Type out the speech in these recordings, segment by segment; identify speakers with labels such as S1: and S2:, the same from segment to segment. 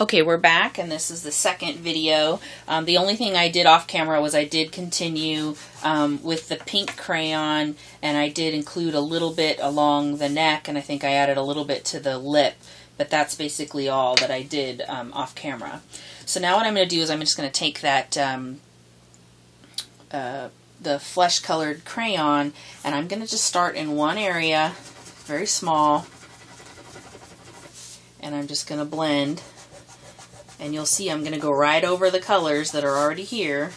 S1: Okay, we're back, and this is the second video. The only thing I did off camera was I did continue with the pink crayon, and I did include a little bit along the neck, and I think I added a little bit to the lip, but that's basically all that I did off camera. So now what I'm going to do is I'm just going to take that the flesh-colored crayon, and I'm going to just start in one area, very small, and I'm just going to blend. And you'll see I'm going to go right over the colors that are already here.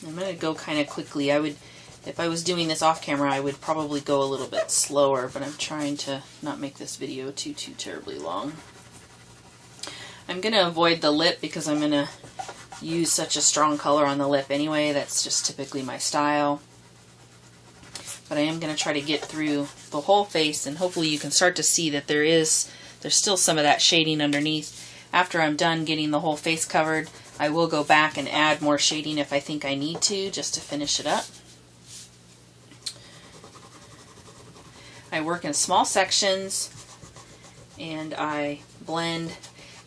S1: I'm going to go kind of quickly. If I was doing this off camera, I would probably go a little bit slower, but I'm trying to not make this video too terribly long. I'm going to avoid the lip because I'm going to use such a strong color on the lip anyway. That's just typically my style. But I am going to try to get through the whole face, and hopefully you can start to see that there's still some of that shading underneath. After I'm done getting the whole face covered, I will go back and add more shading if I think I need to, just to finish it up. I work in small sections, and I blend,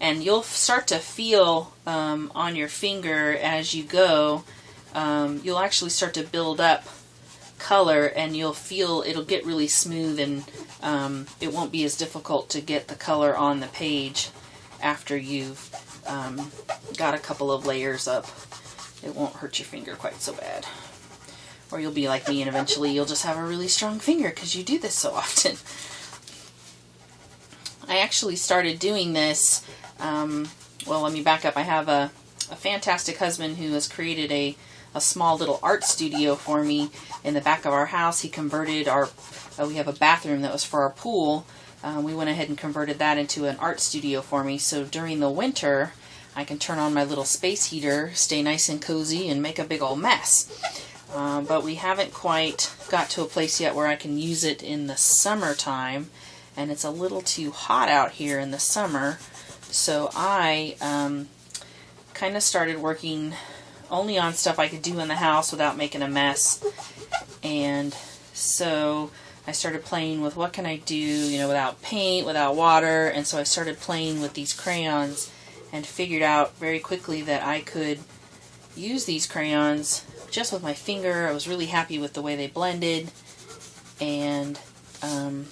S1: and you'll start to feel on your finger as you go, you'll actually start to build up color, and you'll feel it'll get really smooth, and it won't be as difficult to get the color on the page after you've got a couple of layers up. It won't hurt your finger quite so bad. Or you'll be like me and eventually you'll just have a really strong finger because you do this so often. I actually started doing this, well, let me back up. I have a fantastic husband who has created a small little art studio for me in the back of our house. He converted we have a bathroom that was for our pool. We went ahead and converted that into an art studio for me, so during the winter I can turn on my little space heater, stay nice and cozy, and make a big old mess. But we haven't quite got to a place yet where I can use it in the summertime, and it's a little too hot out here in the summer, so I kind of started working only on stuff I could do in the house without making a mess. And so I started playing with what can I do, without paint, without water, and so I started playing with these crayons and figured out very quickly that I could use these crayons just with my finger. I was really happy with the way they blended, and didn't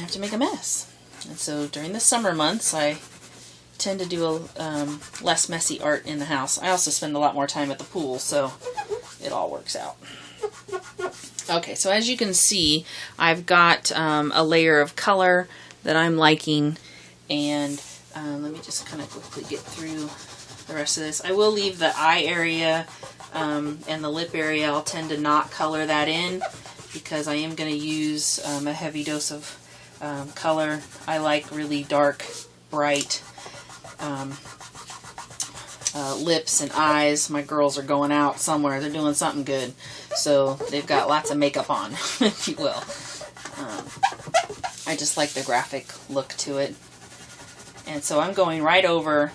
S1: have to make a mess. And so during the summer months I tend to do less messy art in the house. I also spend a lot more time at the pool, so it all works out. Okay, so as you can see, I've got a layer of color that I'm liking, and let me just kind of quickly get through the rest of this. I will leave the eye area and the lip area. I'll tend to not color that in because I am going to use a heavy dose of color. I like really dark, bright lips and eyes. My girls are going out somewhere. They're doing something good. So they've got lots of makeup on, if you will. I just like the graphic look to it. And so I'm going right over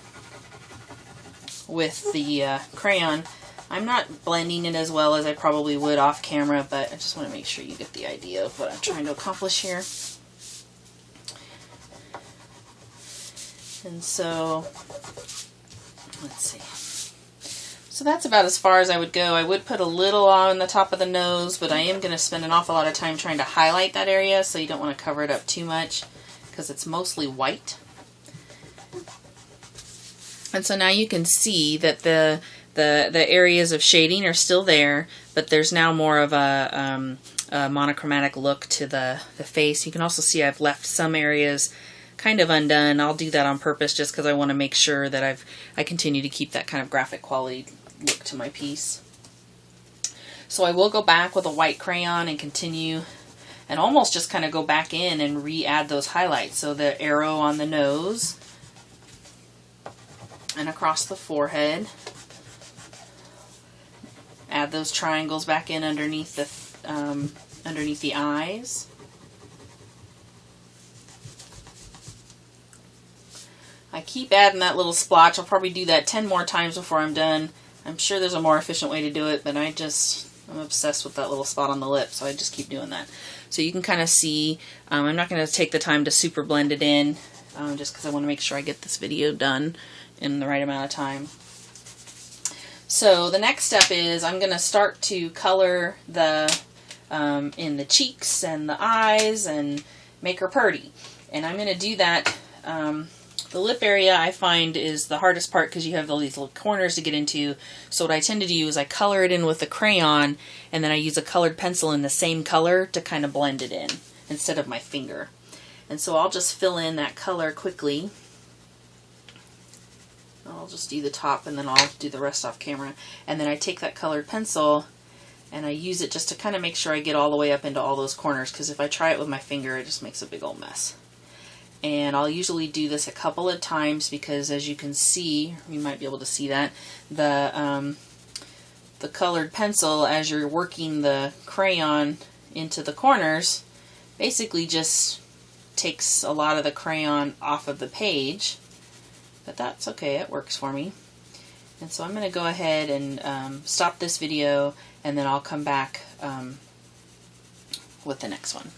S1: with the crayon. I'm not blending it as well as I probably would off camera, but I just want to make sure you get the idea of what I'm trying to accomplish here. And so, let's see. So that's about as far as I would go. I would put a little on the top of the nose, but I am going to spend an awful lot of time trying to highlight that area, so you don't want to cover it up too much because it's mostly white. And so now you can see that the areas of shading are still there, but there's now more of a monochromatic look to the face. You can also see I've left some areas kind of undone. I'll do that on purpose just because I want to make sure that I continue to keep that kind of graphic quality look to my piece. So I will go back with a white crayon and continue and almost just kind of go back in and re-add those highlights. So the arrow on the nose and across the forehead. Add those triangles back in underneath the eyes. I keep adding that little splotch. I'll probably do that 10 more times before I'm done. I'm sure there's a more efficient way to do it, but I just I'm obsessed with that little spot on the lip, so I just keep doing that. So you can kind of see, I'm not going to take the time to super blend it in, just because I want to make sure I get this video done in the right amount of time. So the next step is I'm going to start to color the in the cheeks and the eyes and make her purty. And I'm going to do that. The lip area I find is the hardest part because you have all these little corners to get into. So what I tend to do is I color it in with a crayon, and then I use a colored pencil in the same color to kind of blend it in instead of my finger. And so I'll just fill in that color quickly. I'll just do the top and then I'll do the rest off camera. And then I take that colored pencil and I use it just to kind of make sure I get all the way up into all those corners, because if I try it with my finger it just makes a big old mess. And I'll usually do this a couple of times because, as you can see, you might be able to see that, the colored pencil, as you're working the crayon into the corners, basically just takes a lot of the crayon off of the page. But that's okay, it works for me. And so I'm going to go ahead and stop this video, and then I'll come back with the next one.